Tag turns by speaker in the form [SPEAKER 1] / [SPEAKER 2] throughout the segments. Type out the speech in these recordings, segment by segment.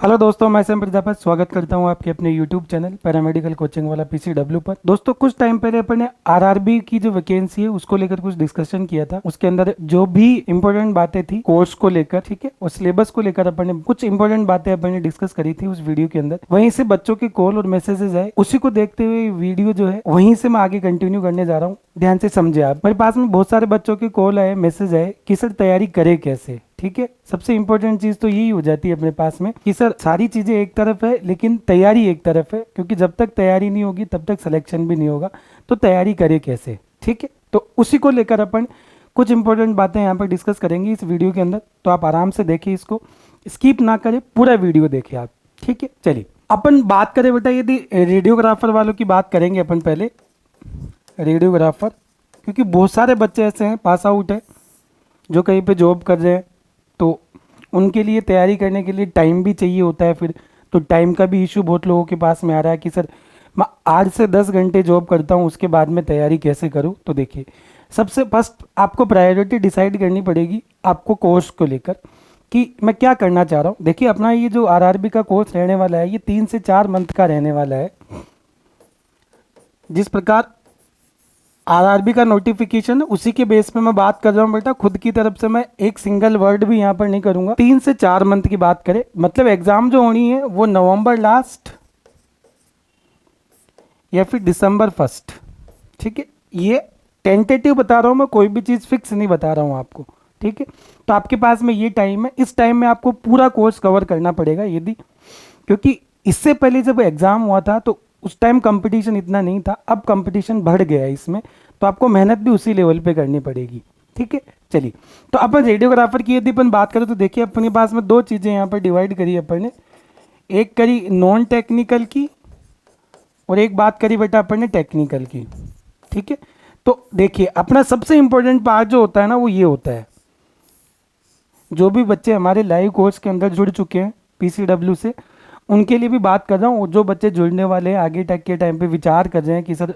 [SPEAKER 1] Hello दोस्तों, मैं Sam Prajapati स्वागत करता हूं आपके अपने यूट्यूब चैनल पैरामेडिकल कोचिंग वाला पीसीडब्ल्यू पर। दोस्तों, कुछ टाइम पहले अपन ने आरआरबी की जो वैकेंसी है उसको लेकर कुछ डिस्कशन किया था। उसके अंदर जो भी इंपॉर्टेंट बातें थी कोर्स को लेकर, ठीक है, और सिलेबस को लेकर अपन ने कुछ इंपॉर्टेंट बातें अपन ने डिस्कस करी थी उस वीडियो के अंदर। वहीं से बच्चों के कॉल और मैसेजेस आए, उसी को देखते हुए वीडियो जो है वहीं से मैं आगे कंटिन्यू करने जा रहा हूँ। ध्यान से समझे आप। मेरे पास में बहुत सारे बच्चों के कॉल आए, मैसेज आए कि सर तैयारी करे कैसे। ठीक है, सबसे इंपॉर्टेंट चीज तो यही हो जाती है अपने पास में कि सर सारी चीजें एक तरफ है लेकिन तैयारी एक तरफ है, क्योंकि जब तक तैयारी नहीं होगी तब तक सिलेक्शन भी नहीं होगा। तो तैयारी करे कैसे, ठीक है, तो उसी को लेकर अपन कुछ इंपॉर्टेंट बातें यहाँ पर डिस्कस करेंगे इस वीडियो के अंदर। तो आप आराम से देखिए, इसको स्किप ना करें, पूरा वीडियो देखिए आप। ठीक है, चलिए अपन बात करें बेटा, यदि रेडियोग्राफर वालों की बात करेंगे अपन पहले। रेडियोग्राफर, क्योंकि बहुत सारे बच्चे ऐसे हैं पास आउट है जो कहीं पे जॉब कर रहे हैं, तो उनके लिए तैयारी करने के लिए टाइम भी चाहिए होता है फिर। तो टाइम का भी इशू बहुत लोगों के पास में आ रहा है कि सर मैं 8 से 10 घंटे जॉब करता हूँ, उसके बाद में तैयारी कैसे करूँ। तो देखिए, सबसे फर्स्ट आपको प्रायोरिटी डिसाइड करनी पड़ेगी आपको कोर्स को लेकर कि मैं क्या करना चाह रहा हूँ। देखिए, अपना ये जो आरआरबी का कोर्स रहने वाला है ये 3 से 4 मंथ का रहने वाला है। जिस प्रकार आरआरबी का नोटिफिकेशन है उसी के बेस पे मैं बात कर रहा हूँ बेटा। खुद की तरफ से मैं एक सिंगल वर्ड भी यहाँ पर नहीं करूंगा। 3 से 4 मंथ की बात करें, मतलब एग्जाम जो होनी है वो नवंबर लास्ट या फिर दिसंबर फर्स्ट। ठीक है, ये टेंटेटिव बता रहा हूँ मैं, कोई भी चीज़ फिक्स नहीं बता रहा हूँ आपको। ठीक है, तो आपके पास में ये टाइम है, इस टाइम में आपको पूरा कोर्स कवर करना पड़ेगा। यदि क्योंकि इससे पहले जब एग्ज़ाम हुआ था तो उस टाइम कंपटीशन इतना नहीं था, अब कंपटीशन बढ़ गया है इसमें, तो आपको मेहनत भी उसी लेवल पे करनी पड़ेगी। ठीक है, चलिए, तो अपन रेडियोग्राफर की यदि अपन बात करें तो देखिए अपने पास में दो चीज़ें यहाँ पर डिवाइड करी अपन ने। एक करी नॉन टेक्निकल की और एक बात करी बेटा अपन ने टेक्निकल की। ठीक है, तो देखिए अपना सबसे इंपॉर्टेंट पार्ट जो होता है ना वो ये होता है, जो भी बच्चे हमारे लाइव कोर्स के अंदर जुड़ चुके हैं पीसीडब्ल्यू से, उनके लिए भी बात कर रहा हूँ। जो बच्चे जुड़ने वाले हैं आगे तक के टाइम पे विचार कर रहे हैं कि सर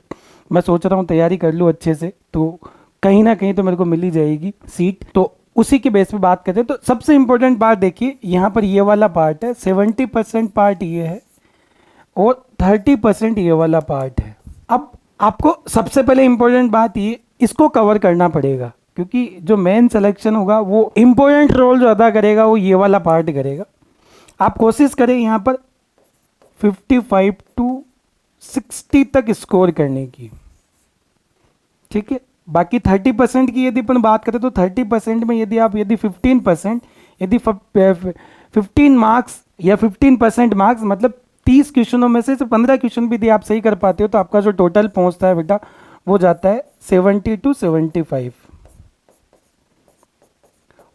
[SPEAKER 1] मैं सोच रहा हूँ तैयारी कर लूँ अच्छे से, तो कहीं ना कहीं तो मेरे को मिल ही जाएगी सीट, तो उसी के बेस पे बात करते हैं। तो सबसे इंपॉर्टेंट पार्ट देखिए यहाँ पर ये वाला पार्ट है, 70% पार्ट ये है और 30% ये वाला पार्ट है। अब आपको सबसे पहले इंपॉर्टेंट बात ये, इसको कवर करना पड़ेगा, क्योंकि जो मेन सिलेक्शन होगा वो इंपॉर्टेंट रोल जो अदा करेगा वो ये वाला पार्ट करेगा। आप कोशिश करें यहाँ पर 55 to 60 तक स्कोर करने की। ठीक है, बाकी 30% की यदि अपन बात करें तो 30% में यदि 15%, यदि 15 मार्क्स या 15% मार्क्स, मतलब 30 क्वेश्चनों में से 15 क्वेश्चन भी यदि आप सही कर पाते हो तो आपका जो टोटल पहुंचता है बेटा वो जाता है 70 to 75,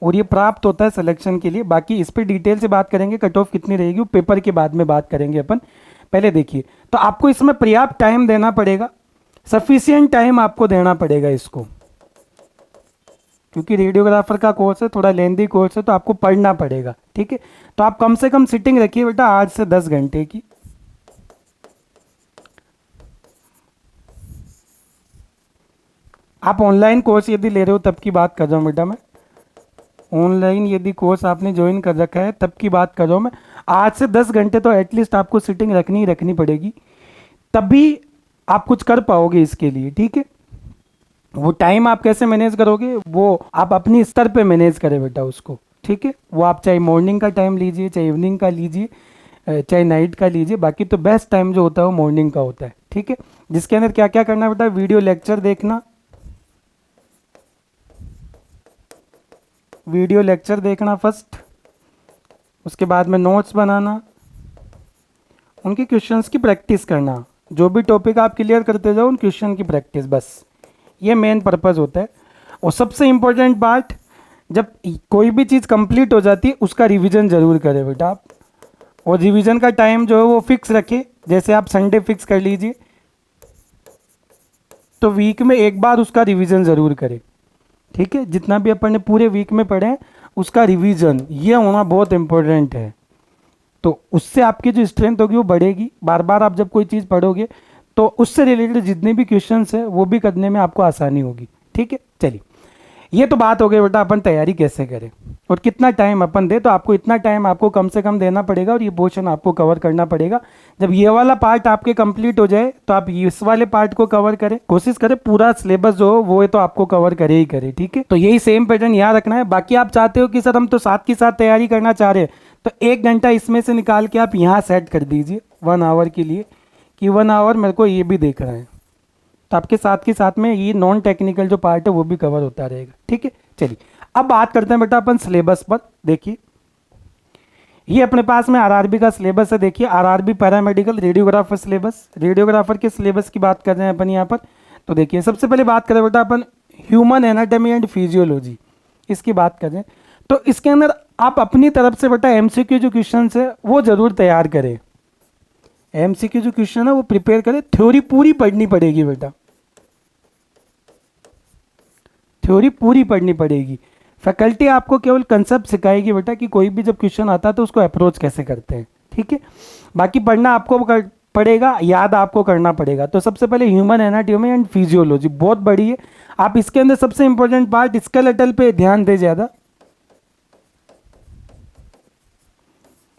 [SPEAKER 1] और ये प्राप्त होता है सिलेक्शन के लिए। बाकी इस पर डिटेल से बात करेंगे, कट ऑफ कितनी रहेगी वो पेपर के बाद में बात करेंगे अपन। पहले देखिए, तो आपको इसमें पर्याप्त टाइम देना पड़ेगा, सफिशियंट टाइम आपको देना पड़ेगा इसको, क्योंकि रेडियोग्राफर का कोर्स है, थोड़ा लेंदी कोर्स है, तो आपको पढ़ना पड़ेगा। ठीक है, तो आप कम से कम सिटिंग रखिए बेटा 8 से 10 घंटे की। आप ऑनलाइन कोर्स यदि ले रहे हो तब की बात कर रहा हूँ बेटा मैं, ऑनलाइन यदि कोर्स आपने ज्वाइन कर रखा है तब की बात कर रहा हूँ मैं। 8 से 10 घंटे तो एटलीस्ट आपको सिटिंग रखनी ही रखनी पड़ेगी, तभी आप कुछ कर पाओगे इसके लिए। ठीक है, वो टाइम आप कैसे मैनेज करोगे वो आप अपनी स्तर पे मैनेज करें बेटा उसको। ठीक है, वो आप चाहे मॉर्निंग का टाइम लीजिए, चाहे इवनिंग का लीजिए, चाहे नाइट का लीजिए, बाकी तो बेस्ट टाइम जो होता है वो मॉर्निंग का होता है। ठीक है, जिसके अंदर क्या क्या करना है बेटा, वीडियो लेक्चर देखना, वीडियो लेक्चर देखना फर्स्ट, उसके बाद में नोट्स बनाना, उनके क्वेश्चंस की प्रैक्टिस करना, जो भी टॉपिक आप क्लियर करते जाओ उन क्वेश्चन की प्रैक्टिस, बस ये मेन पर्पज़ होता है। और सबसे इम्पोर्टेंट पार्ट, जब कोई भी चीज़ कंप्लीट हो जाती है उसका रिवीजन ज़रूर करें बेटा आप, और रिवीजन का टाइम जो है वो फिक्स रखें। जैसे आप संडे फिक्स कर लीजिए, तो वीक में एक बार उसका रिवीजन ज़रूर करें। ठीक है, जितना भी अपन ने पूरे वीक में पढ़े उसका रिवीजन ये होना बहुत इंपॉर्टेंट है, तो उससे आपकी जो स्ट्रेंथ होगी वो बढ़ेगी। बार बार आप जब कोई चीज़ पढ़ोगे तो उससे रिलेटेड जितने भी क्वेश्चंस है वो भी करने में आपको आसानी होगी। ठीक है, चलिए ये तो बात हो गई बेटा अपन तैयारी कैसे करें और कितना टाइम अपन दे। तो आपको इतना टाइम आपको कम से कम देना पड़ेगा और ये पोर्शन आपको कवर करना पड़ेगा। जब ये वाला पार्ट आपके कंप्लीट हो जाए तो आप इस वाले पार्ट को कवर करें, कोशिश करें पूरा सिलेबस जो हो वो तो आपको कवर करे ही करे, ठीक है। तो यही सेम पैटर्न याद रखना है। बाकी आप चाहते हो कि सर हम तो साथ के साथ तैयारी करना चाह रहे हैं, तो 1 घंटा इसमें से निकाल के आप यहाँ सेट कर दीजिए 1 आवर के लिए, कि 1 आवर मेरे को ये भी देख रहा है, तो आपके साथ के साथ में ये नॉन टेक्निकल जो पार्ट है वो भी कवर होता रहेगा, ठीक है। चलिए अब बात करते हैं बेटा अपन सिलेबस पर। देखिए ये अपने पास में आरआरबी का सिलेबस है। देखिए RRB paramedical radiographer syllabus, radiographer के सिलेबस की बात कर रहे हैं अपन यहाँ पर। तो देखिए सबसे पहले बात करें बेटा अपन ह्यूमन एनाटॉमी एंड फिजियोलॉजी, इसकी बात करें तो इसके अंदर आप अपनी तरफ से बेटा एमसीक्यू जो क्वेश्चन है वो जरूर तैयार करें। एमसीक्यू जो क्वेश्चन है वो प्रिपेयर करें। थ्योरी पूरी पढ़नी पड़ेगी बेटा, थ्योरी पूरी पढ़नी पड़ेगी। फैकल्टी आपको केवल कंसेप्ट सिखाएगी बेटा कि कोई भी जब क्वेश्चन आता है तो उसको अप्रोच कैसे करते हैं, ठीक है। बाकी पढ़ना आपको पड़ेगा, याद आपको करना पड़ेगा। तो सबसे पहले ह्यूमन एनाटॉमी एंड फिजियोलॉजी बहुत बड़ी है। आप इसके अंदर सबसे इंपॉर्टेंट पार्ट स्केलेटल पे ध्यान दें ज़्यादा।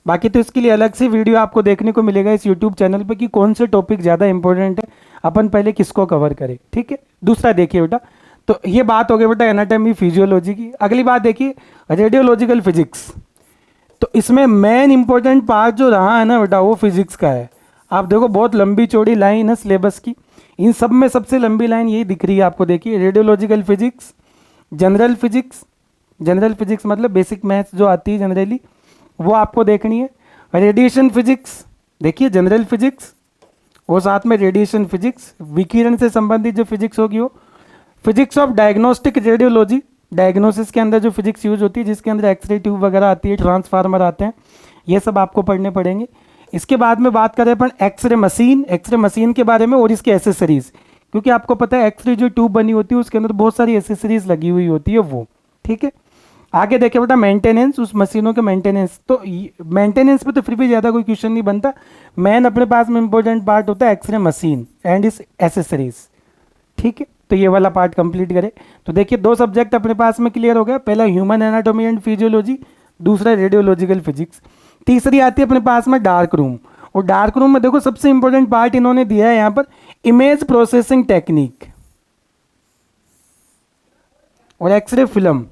[SPEAKER 1] बाकी तो इसके लिए अलग से वीडियो आपको देखने को मिलेगा इस यूट्यूब चैनल पे कि कौन से टॉपिक ज़्यादा इंपॉर्टेंट है, अपन पहले किसको कवर करें, ठीक है। दूसरा देखिए बेटा, तो ये बात हो गई बेटा एनाटॉमी फिजियोलॉजी की। अगली बात देखिए रेडियोलॉजिकल फिजिक्स। तो इसमें मेन इंपॉर्टेंट पार्ट जो रहा है ना बेटा वो फिजिक्स का है। आप देखो बहुत लंबी चौड़ी लाइन है सिलेबस की, इन सब में सबसे लंबी लाइन यही दिख रही है आपको। देखिए radiological physics, general physics, general physics मतलब बेसिक मैथ्स जो आती है जनरली वो आपको देखनी है। रेडिएशन फिजिक्स देखिए, जनरल फिजिक्स और साथ में रेडिएशन फिजिक्स, विकिरण से संबंधित जो फिजिक्स होगी वो। Physics of diagnostic radiology, diagnosis के अंदर जो फिजिक्स यूज होती है जिसके अंदर एक्सरे ट्यूब वगैरह आती है, ट्रांसफार्मर आते हैं, ये सब आपको पढ़ने पड़ेंगे। इसके बाद में बात करें अपन एक्सरे मशीन, एक्सरे मशीन के बारे में और इसके एसेसरीज, क्योंकि आपको पता है एक्सरे जो ट्यूब बनी होती है उसके अंदर बहुत सारी एसेसरीज लगी हुई होती है वो, ठीक है। आगे देखें बेटा मेंटेनेंस, उस मशीनों के मेंटेनेंस। तो मेंटेनेंस पे तो फिर भी ज़्यादा कोई क्वेश्चन नहीं बनता। मेन अपने पास में इंपॉर्टेंट पार्ट होता है एक्सरे मशीन एंड इस एसेसरीज, ठीक है। तो ये वाला पार्ट कंप्लीट करें। तो देखिए 2 सब्जेक्ट अपने पास में क्लियर हो गया, पहला ह्यूमन एनाटॉमी एंड फिजियोलॉजी, दूसरा रेडियोलॉजिकल फिजिक्स। तीसरी आती है अपने पास में डार्क रूम, और डार्क रूम में देखो सबसे इंपॉर्टेंट पार्ट इन्होंने दिया है यहाँ पर इमेज प्रोसेसिंग टेक्निक और एक्सरे फिल्म।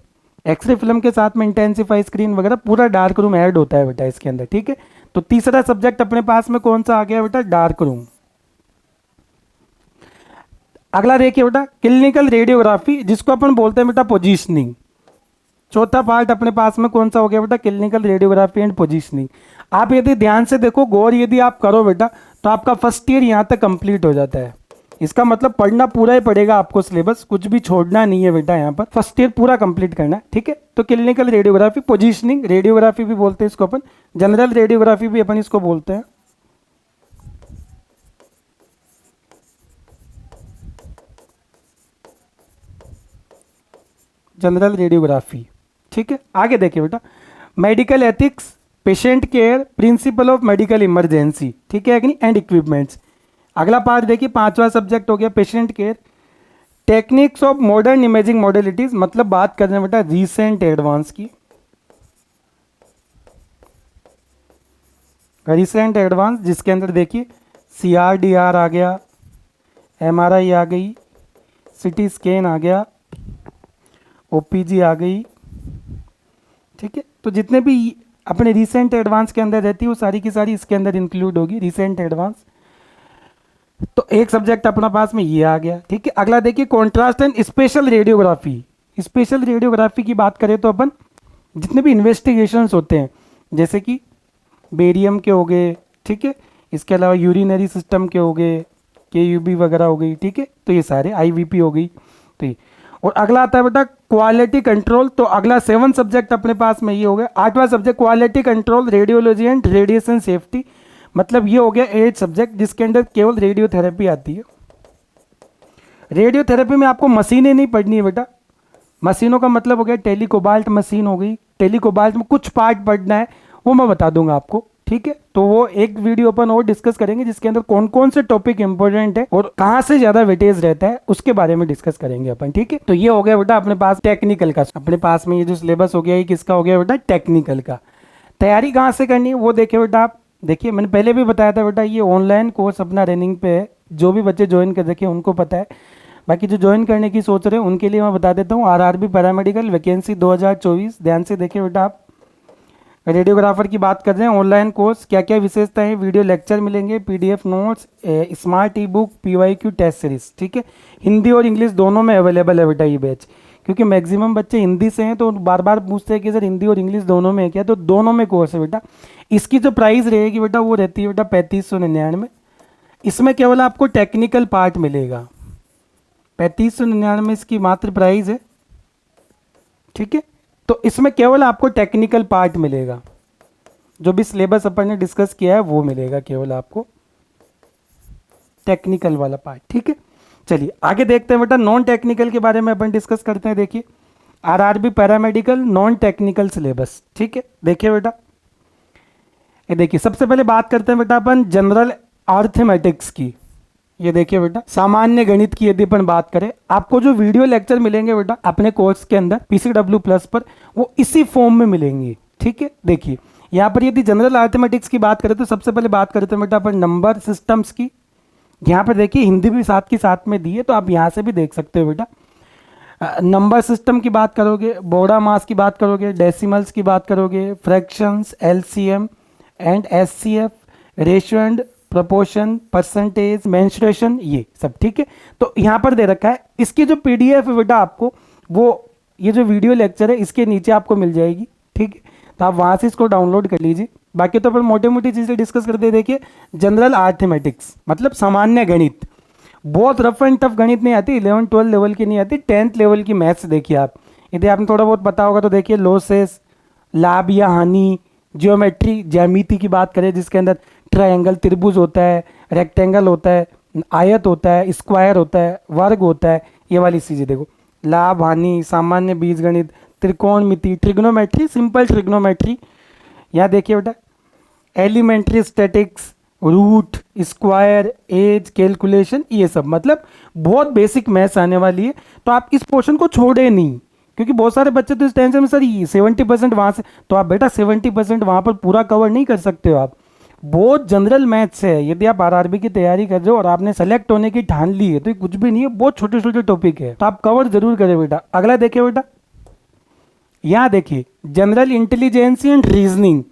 [SPEAKER 1] एक्सरे फिल्म के साथ में इंटेंसिफाई स्क्रीन वगैरह पूरा डार्क रूम ऐड होता है बेटा इसके अंदर, ठीक है। तो तीसरा सब्जेक्ट अपने पास में कौन सा आ गया बेटा, डार्क रूम। अगला देखिए बेटा क्लिनिकल रेडियोग्राफी, जिसको अपन बोलते हैं बेटा पोजीशनिंग। चौथा पार्ट अपने पास में कौन सा हो गया बेटा, क्लिनिकल रेडियोग्राफी एंड पोजीशनिंग। आप यदि ध्यान से देखो, गौर यदि आप करो बेटा, तो आपका फर्स्ट ईयर यहाँ तक कंप्लीट हो जाता है। इसका मतलब पढ़ना पूरा ही पड़ेगा आपको, सिलेबस कुछ भी छोड़ना नहीं है बेटा, यहाँ पर फर्स्ट ईयर पूरा कंप्लीट करना है, ठीक है। तो क्लिनिकल रेडियोग्राफी, पोजीशनिंग रेडियोग्राफी भी बोलते हैं इसको अपन, जनरल रेडियोग्राफी भी अपन इसको बोलते हैं। जनरल रेडियोग्राफी, ठीक है। आगे देखिए बेटा medical ethics, patient care, principle of medical emergency, ठीक है, एंड इक्विपमेंट्स। अगला पार्ट देखिए 5वां सब्जेक्ट हो गया patient care. Techniques of modern imaging modalities, मतलब बात कर रहे हैं बेटा रिसेंट एडवांस की, रिसेंट एडवांस जिसके अंदर देखिए CRDR आ गया, MRI आ गई, CT स्कैन आ गया, OPG आ गई, ठीक है। तो जितने भी अपने रिसेंट एडवांस के अंदर रहती है वो सारी की सारी इसके अंदर इंक्लूड होगी, रिसेंट एडवांस। तो एक सब्जेक्ट अपना पास में ये आ गया, ठीक है। अगला देखिए contrast and special radiography. Special radiography की बात करें तो अपन जितने भी इन्वेस्टिगेशंस होते हैं जैसे कि बेरियम के हो गए, ठीक है, इसके अलावा यूरिनरी सिस्टम के हो गए, KUB वगैरह हो गई, ठीक है। तो ये सारे IVP हो गई। तो ये और अगला आता है बेटा क्वालिटी कंट्रोल। तो अगला 7 सब्जेक्ट अपने पास में ये हो गया। 8वां subject quality control, radiology and radiation safety, मतलब ये हो गया 8 सब्जेक्ट जिसके अंदर केवल रेडियोथेरेपी आती है। रेडियोथेरेपी में आपको मशीनें नहीं पढ़नी है बेटा, मशीनों का मतलब हो गया टेलीकोबाल्ट मशीन हो गई, टेलीकोबाल्ट में कुछ पार्ट पढ़ना है वो मैं बता दूंगा आपको, ठीक है, तो वो एक वीडियो अपन और डिस्कस करेंगे जिसके अंदर कौन कौन से टॉपिक इंपॉर्टेंट है और कहाँ से ज्यादा वेटेज रहता है उसके बारे में डिस्कस करेंगे अपन। ठीक है, तो ये हो गया बेटा अपने पास टेक्निकल का। अपने पास में ये जो सिलेबस हो गया ये किसका हो गया बेटा, टेक्निकल का। तैयारी कहाँ से करनी है वो देखिए बेटा आप। देखिए मैंने पहले भी बताया था बेटा, ये ऑनलाइन कोर्स अपना रनिंग पे है, जो भी बच्चे ज्वाइन कर रखे उनको पता है। बाकी जो ज्वाइन करने की सोच रहे हैं उनके लिए मैं बता देता हूँ, आरआरबी पैरामेडिकल वैकेंसी 2024। ध्यान से देखिए बेटा आप, रेडियोग्राफर की बात कर रहे हैं, ऑनलाइन कोर्स क्या क्या विशेषताएं, वीडियो लेक्चर मिलेंगे, PDF notes, smart e book, PYQ test series. ठीक है, हिंदी और इंग्लिश दोनों में अवेलेबल है बेटा ये बैच, क्योंकि मैक्सिमम बच्चे हिंदी से हैं तो बार बार पूछते हैं कि सर हिंदी और इंग्लिश दोनों में है क्या, तो दोनों में कोर्स है बेटा। इसकी जो प्राइस रहेगी बेटा वो रहती है बेटा 3599। इसमें केवल आपको टेक्निकल पार्ट मिलेगा, 3599 इसकी मात्र प्राइस है। ठीक है, तो इसमें केवल आपको टेक्निकल पार्ट मिलेगा, जो भी सिलेबस अपन ने डिस्कस किया है वो मिलेगा केवल आपको, टेक्निकल वाला पार्ट। ठीक है, चलिए आगे देखते हैं बेटा, नॉन टेक्निकल के बारे में अपन डिस्कस करते हैं। देखिए RRB paramedical non technical syllabus. ठीक है, देखिए बेटा, ये देखिए सबसे पहले बात करते हैं बेटा अपन जनरल अर्थमेटिक्स की। ये देखिए बेटा, सामान्य गणित की यदि अपन बात करें, आपको जो वीडियो लेक्चर मिलेंगे बेटा अपने कोर्स के अंदर PCW प्लस पर, वो इसी फॉर्म में मिलेंगे। ठीक है, देखिए यहाँ पर यदि जनरल अर्थमेटिक्स की बात करें तो सबसे पहले बात करते हैं बेटा अपन नंबर सिस्टम्स की। यहाँ पर देखिए हिंदी भी साथ के साथ में दी है, तो आप यहाँ से भी देख सकते हो बेटा। नंबर सिस्टम की बात करोगे, बोर्डा मास की बात करोगे, डेसिमल्स की बात करोगे, fractions, LCM and SCF, ratio and proportion, percentage, menstruation, ये सब। ठीक है, तो यहाँ पर दे रखा है। इसकी जो PDF है बेटा आपको, वो ये जो वीडियो लेक्चर है इसके नीचे आपको मिल जाएगी। ठीक है, तो आप वहाँ से इसको डाउनलोड कर लीजिए। बाकी तो अपन मोटी मोटी चीज़ें डिस्कस करते हैं। देखिए जनरल अर्थमेटिक्स मतलब सामान्य गणित, बहुत रफ एंड टफ गणित नहीं आती, 11-12 लेवल की नहीं आती, 10th लेवल की मैथ्स। देखिए आप, यदि आपने थोड़ा बहुत पता होगा तो देखिए लॉसेस, लाभ या हानि, ज्योमेट्री, ज्यामिति की बात करें जिसके अंदर ट्रायंगल त्रिभुज होता है, रेक्टेंगल होता है, आयत होता है, स्क्वायर होता है, वर्ग होता है, ये वाली चीज़ें देखो, लाभ हानि, सामान्य बीजगणित, त्रिकोणमिति, ट्रिग्नोमेट्री, सिंपल ट्रिग्नोमेट्री। यहाँ देखिए बेटा elementary statics, root, square, age, calculation, ये सब मतलब बहुत बेसिक मैथ्स आने वाली है। तो आप इस पोर्शन को छोड़े नहीं, क्योंकि बहुत सारे बच्चे तो इस टेंशन में सर 70% वहाँ से, तो आप बेटा 70% वहाँ पर पूरा कवर नहीं कर सकते हो आप। बहुत जनरल मैथ्स है, यदि आप आरआरबी की तैयारी कर रहे हो और आपने सेलेक्ट होने की ठान ली है तो ये कुछ भी नहीं है, बहुत छोटे छोटे टॉपिक है, तो आप कवर जरूर करें बेटा। अगला देखिए बेटा, यहाँ देखिए जनरल इंटेलिजेंसी एंड रीजनिंग,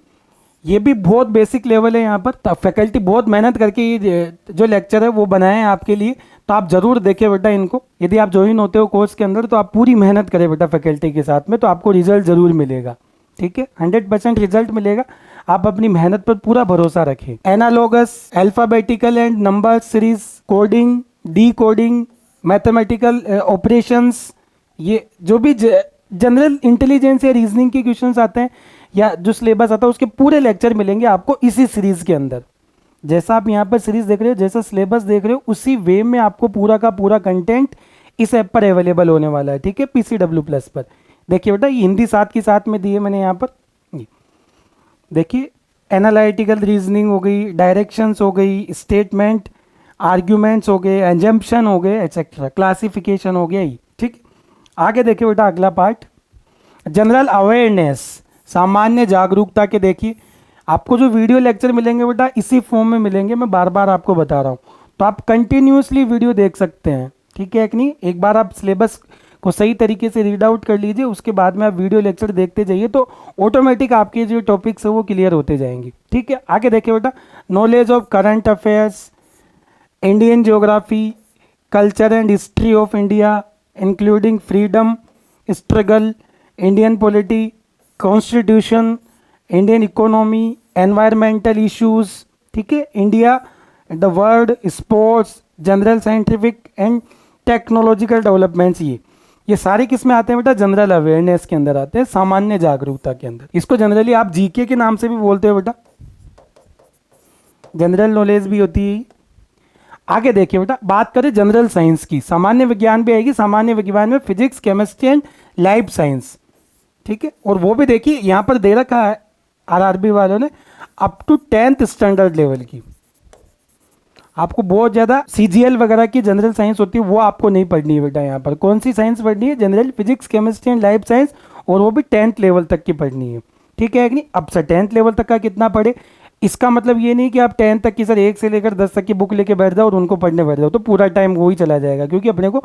[SPEAKER 1] ये भी बहुत बेसिक लेवल है। यहाँ पर फैकल्टी बहुत मेहनत करके ये जो लेक्चर है वो बनाए हैं आपके लिए, तो आप जरूर देखें बेटा इनको। यदि आप ज्वाइन होते हो कोर्स के अंदर तो आप पूरी मेहनत करें बेटा फैकल्टी के साथ में, तो आपको रिजल्ट जरूर मिलेगा। ठीक है, 100% रिजल्ट मिलेगा, आप अपनी मेहनत पर पूरा भरोसा रखें। Analogous, alphabetical and number series, coding, D coding, mathematical operations, ये जो भी जनरल इंटेलिजेंस या रीजनिंग के क्वेश्चंस आते हैं या जो सिलेबस आता है उसके पूरे लेक्चर मिलेंगे आपको इसी सीरीज के अंदर। जैसा आप यहाँ पर सीरीज देख रहे हो, जैसा सिलेबस देख रहे हो, उसी वे में आपको पूरा का पूरा कंटेंट इस ऐप पर अवेलेबल होने वाला है। ठीक है, PCW प्लस पर। देखिए बेटा ये हिंदी साथ के साथ में दी है मैंने यहाँ पर। देखिए एनालिटिकल रीजनिंग हो गई, डायरेक्शंस हो गई, स्टेटमेंट, आर्ग्यूमेंट्स हो गए, एजम्पशन हो गए, एक्सेट्रा, क्लासिफिकेशन हो गया ही। ठीक, आगे देखिए बेटा अगला पार्ट जनरल अवेयरनेस, सामान्य जागरूकता के। देखिए आपको जो वीडियो लेक्चर मिलेंगे बेटा इसी फॉर्म में मिलेंगे, मैं बार बार आपको बता रहा हूँ, तो आप कंटिन्यूसली वीडियो देख सकते हैं। ठीक है कि नहीं, एक बार आप सिलेबस को सही तरीके से रीड आउट कर लीजिए, उसके बाद में आप वीडियो लेक्चर देखते जाइए तो ऑटोमेटिक आपके जो टॉपिक्स है वो क्लियर होते जाएंगे। ठीक है, आगे देखिए बेटा knowledge of current affairs, Indian geography, culture and history of India including freedom struggle, Indian polity, constitution, Indian economy, environmental issues. ठीक है, India, the world, sports, general scientific and technological developments, ये सारे किस में आते हैं बेटा, जनरल अवेयरनेस के अंदर आते हैं, सामान्य जागरूकता के अंदर। इसको जनरली आप जीके के नाम से भी बोलते हो बेटा, जनरल नॉलेज भी होती है। आगे देखिए बेटा बात करें जनरल साइंस की, सामान्य विज्ञान भी आएगी, सामान्य विज्ञान में physics, chemistry and life science. ठीक है, और वो भी देखिए यहाँ पर दे रखा है आरआरबी वालों ने, up to 10th standard level की। आपको बहुत ज़्यादा सीजीएल वगैरह की जनरल साइंस होती है वो आपको नहीं पढ़नी है बेटा। यहाँ पर कौन सी साइंस पढ़नी है? General physics, chemistry and life science, और वो भी 10th लेवल तक की पढ़नी है। ठीक है कि नहीं? अब सर 10th लेवल तक का कितना पढ़े, इसका मतलब ये नहीं कि आप 10th तक की सर 1 से लेकर 10 तक की बुक लेके बैठ जाओ और उनको पढ़ने बैठ जाओ, तो पूरा टाइम वो ही चला जाएगा, क्योंकि अपने को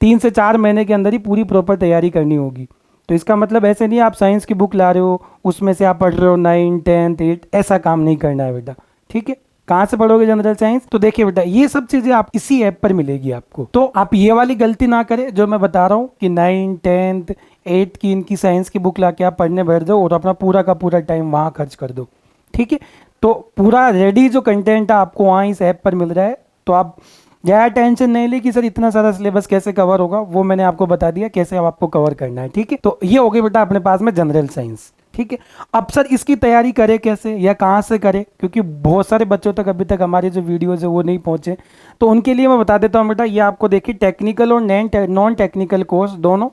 [SPEAKER 1] 3 से 4 महीने के अंदर ही पूरी प्रॉपर तैयारी करनी होगी। तो इसका मतलब ऐसे नहीं आप साइंस की बुक ला रहे हो उसमें से आप पढ़ रहे हो 9, 10, 8, ऐसा काम नहीं करना है बेटा। ठीक है? कहाँ से पढ़ोगे जनरल साइंस? तो देखिए बेटा ये सब चीजें आप इसी ऐप पर मिलेगी आपको। तो आप ये वाली गलती ना करें जो मैं बता रहा हूँ कि 9, 10, 8 की इनकी साइंस की बुक लाके आप पढ़ने बैठ जाओ और अपना पूरा का पूरा टाइम वहाँ खर्च कर दो। ठीक है? तो पूरा रेडी जो कंटेंट है आपको वहाँ इस ऐप पर मिल रहा है। तो आप ज़्यादा टेंशन नहीं ले कि सर इतना सारा सिलेबस कैसे कवर होगा, वो मैंने आपको बता दिया कैसे अब आपको कवर करना है। ठीक है? तो ये हो गई बेटा अपने पास में जनरल साइंस। ठीक है? अब सर इसकी तैयारी करें कैसे या कहाँ से करें, क्योंकि बहुत सारे बच्चों तक अभी तक हमारे जो वीडियोज़ है वो नहीं पहुँचे। तो उनके लिए मैं बता देता हूँ बेटा, ये आपको देखिए टेक्निकल और नॉन टेक्निकल कोर्स दोनों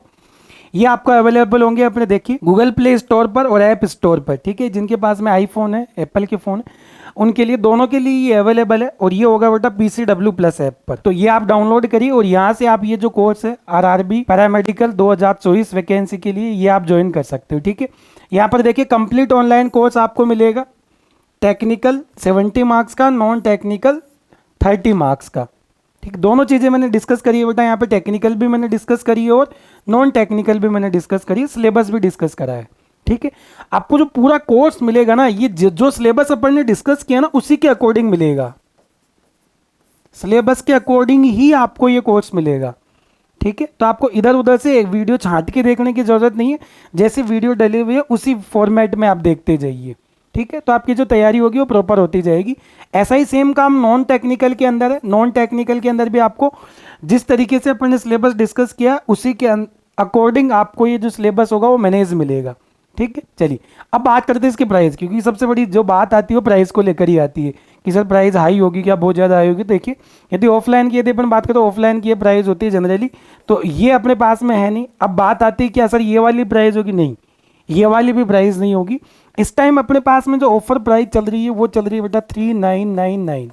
[SPEAKER 1] ये आपको अवेलेबल होंगे अपने देखिए गूगल प्ले स्टोर पर और ऐप स्टोर पर। ठीक है? जिनके पास में आईफोन है, एप्पल के फ़ोन है, उनके लिए दोनों के लिए ये अवेलेबल है। और ये होगा बेटा PCW+ ऐप पर। तो ये आप डाउनलोड करिए और यहाँ से आप ये जो कोर्स है RRB पैरामेडिकल 2024 वैकेंसी के लिए ये आप ज्वाइन कर सकते हो। ठीक है? यहाँ पर देखिए कंप्लीट ऑनलाइन कोर्स आपको मिलेगा, टेक्निकल 70 मार्क्स का, नॉन टेक्निकल 30 मार्क्स का। ठीक, दोनों चीज़ें मैंने डिस्कस करी है बेटा। यहाँ पे टेक्निकल भी मैंने डिस्कस करी है और नॉन टेक्निकल भी मैंने डिस्कस करी है, सिलेबस भी डिस्कस करा है। ठीक है? आपको जो पूरा कोर्स मिलेगा ना, ये जो सिलेबस अपन ने डिस्कस किया ना उसी के अकॉर्डिंग मिलेगा, सिलेबस के अकॉर्डिंग ही आपको ये कोर्स मिलेगा। ठीक है? तो आपको इधर उधर से एक वीडियो छांट के देखने की जरूरत नहीं है, जैसे वीडियो डली हुई है उसी फॉर्मेट में आप देखते जाइए। ठीक है? तो आपकी जो तैयारी होगी वो प्रॉपर होती जाएगी। ऐसा ही सेम काम नॉन टेक्निकल के अंदर है। नॉन टेक्निकल के अंदर भी आपको जिस तरीके से अपन ने सिलेबस डिस्कस किया उसी के अकॉर्डिंग आपको ये जो सिलेबस होगा वो मैनेज मिलेगा। ठीक है? चलिए अब बात करते हैं इसके प्राइस, क्योंकि सबसे बड़ी जो बात आती है वो प्राइस को लेकर ही आती है कि सर प्राइस हाई होगी क्या, बहुत ज़्यादा हाई होगी। देखिए यदि ऑफलाइन की यदि अपन बात करें तो ऑफलाइन की ये प्राइस होती है जनरली, तो ये अपने पास में है नहीं। अब बात आती है क्या सर ये वाली प्राइस होगी? नहीं, ये वाली भी प्राइस नहीं होगी। इस टाइम अपने पास में जो ऑफर प्राइस चल रही है वो चल रही है बेटा 3999।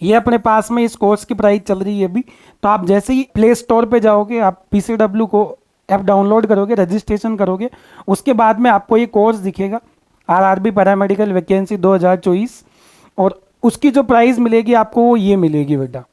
[SPEAKER 1] ये अपने पास में इस कोर्स की प्राइस चल रही है अभी। तो आप जैसे ही प्ले स्टोर पे जाओगे, आप PCW को ऐप डाउनलोड करोगे, रजिस्ट्रेशन करोगे, उसके बाद में आपको ये कोर्स दिखेगा RRB पैरामेडिकल वैकेंसी 2024, और उसकी जो प्राइस मिलेगी आपको वो ये मिलेगी बेटा।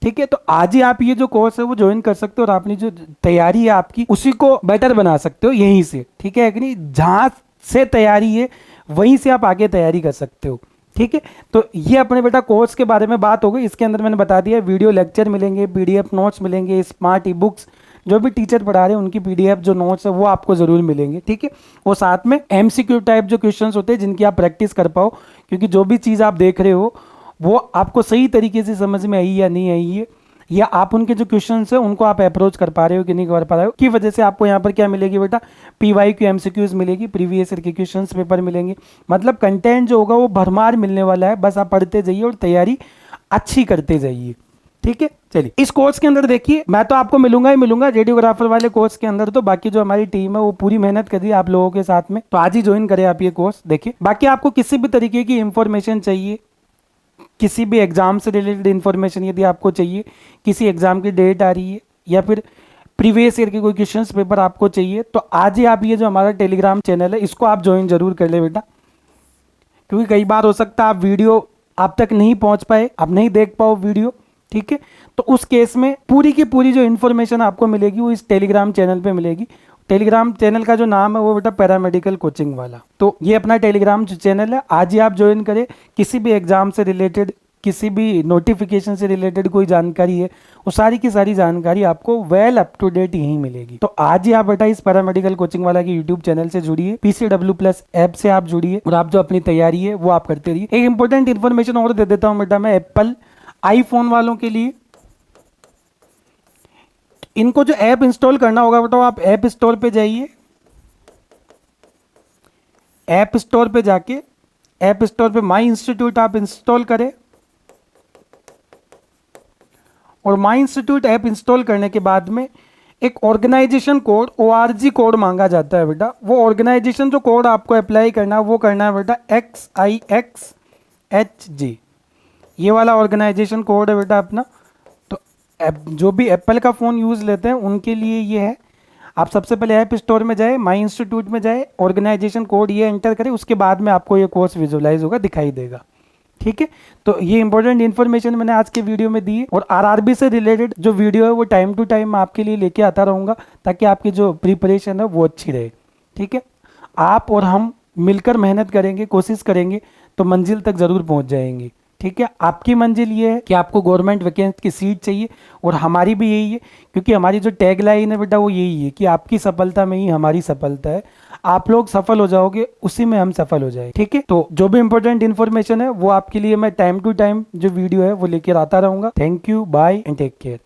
[SPEAKER 1] ठीक है? तो आज ही आप ये जो कोर्स है वो ज्वाइन कर सकते हो और अपनी जो तैयारी है आपकी उसी को बेटर बना सकते हो यहीं से। ठीक है कि नहीं? जहाँ से तैयारी है वहीं से आप आगे तैयारी कर सकते हो। ठीक है? तो ये अपने बेटा कोर्स के बारे में बात हो गई। इसके अंदर मैंने बता दिया वीडियो लेक्चर मिलेंगे, PDF नोट्स मिलेंगे, स्मार्ट ई-बुक्स, जो भी टीचर पढ़ा रहे हैं उनकी PDF जो नोट्स है वो आपको ज़रूर मिलेंगे। ठीक है? वो साथ में MCQ टाइप जो क्वेश्चंस होते हैं जिनकी आप प्रैक्टिस कर पाओ, क्योंकि जो भी चीज़ आप देख रहे हो वो आपको सही तरीके से समझ में आई या नहीं आई है, या आप उनके जो क्वेश्चंस है उनको आप अप्रोच कर पा रहे हो कि नहीं कर पा रहे हो, की वजह से आपको यहाँ पर क्या मिलेगी बेटा, PYQ MCQs मिलेगी, प्रीवियस ईयर के क्वेश्चंस पेपर मिलेंगे। मतलब कंटेंट जो होगा वो भरमार मिलने वाला है, बस आप पढ़ते जाइए और तैयारी अच्छी करते जाइए। ठीक है? चलिए इस कोर्स के अंदर देखिए मैं तो आपको मिलूंगा ही मिलूंगा रेडियोग्राफर वाले कोर्स के अंदर, तो बाकी जो हमारी टीम है वो पूरी मेहनत कर रही है आप लोगों के साथ में। तो आज ही ज्वाइन करें आप ये कोर्स। देखिए बाकी आपको किसी भी तरीके की इंफॉर्मेशन चाहिए, किसी भी एग्जाम से रिलेटेड इन्फॉर्मेशन यदि आपको चाहिए, किसी एग्जाम की डेट आ रही है या फिर प्रीवियस ईयर के कोई क्वेश्चंस पेपर आपको चाहिए, तो आज ही आप ये जो हमारा टेलीग्राम चैनल है इसको आप ज्वाइन जरूर कर ले बेटा। क्योंकि कई बार हो सकता है आप वीडियो आप तक नहीं पहुंच पाए, आप नहीं देख पाओ वीडियो। ठीक है? तो उस केस में पूरी की पूरी जो इन्फॉर्मेशन आपको मिलेगी वो इस टेलीग्राम चैनल पे मिलेगी। टेलीग्राम चैनल का जो नाम है वो बेटा पैरामेडिकल कोचिंग वाला। तो ये अपना टेलीग्राम जो चैनल है आज ही आप ज्वाइन करें। किसी भी एग्जाम से रिलेटेड, किसी भी नोटिफिकेशन से रिलेटेड कोई जानकारी है वो सारी की सारी जानकारी आपको वेल अप टू डेट यहीं मिलेगी। तो आज ही आप बेटा इस पैरामेडिकल कोचिंग वाला के यूट्यूब चैनल से जुड़िए, PCW+ ऐप से आप जुड़िए और आप जो अपनी तैयारी है वो आप करते रहिए। एक इंपॉर्टेंट इन्फॉर्मेशन और दे देता हूँ बेटा मैं एप्पल आईफोन वालों के लिए। इनको जो ऐप इंस्टॉल करना होगा बेटा आप ऐप स्टोर पे जाइए, ऐप स्टोर पे जाके ऐप स्टोर पे माई इंस्टीट्यूट आप इंस्टॉल करें, और माई इंस्टीट्यूट ऐप इंस्टॉल करने के बाद में एक ऑर्गेनाइजेशन कोड ORG कोड मांगा जाता है बेटा। वो ऑर्गेनाइजेशन जो कोड आपको अप्लाई करना है वो करना है बेटा XIXHG। ये वाला ऑर्गेनाइजेशन कोड है बेटा अपना। तो जो भी एप्पल का फ़ोन यूज़ लेते हैं उनके लिए ये है। आप सबसे पहले ऐप स्टोर में जाए, माई इंस्टीट्यूट में जाए, ऑर्गेनाइजेशन कोड ये एंटर करें, उसके बाद में आपको ये कोर्स विजुअलाइज होगा, दिखाई देगा। ठीक है, तो ये इंपॉर्टेंट इन्फॉर्मेशन मैंने आज के वीडियो में दी है। और आरआरबी से रिलेटेड जो वीडियो है वो टाइम टू टाइम मैं आपके लिए लेके आता रहूँगा, ताकि आपकी जो प्रिपरेशन है वो अच्छी रहे। ठीक है, आप और हम मिलकर मेहनत करेंगे, कोशिश करेंगे तो मंजिल तक ज़रूर पहुँच जाएंगे। ठीक है, आपकी मंजिल ये है कि आपको गवर्नमेंट वैकेंसी की सीट चाहिए, और हमारी भी यही है, क्योंकि हमारी जो टैग लाइन है बेटा वो यही है कि आपकी सफलता में ही हमारी सफलता है। आप लोग सफल हो जाओगे, उसी में हम सफल हो जाए। ठीक है, तो जो भी इंपॉर्टेंट इन्फॉर्मेशन है वो आपके लिए मैं टाइम टू टाइम जो वीडियो है वो लेकर आता रहूंगा। Thank you, bye and take care.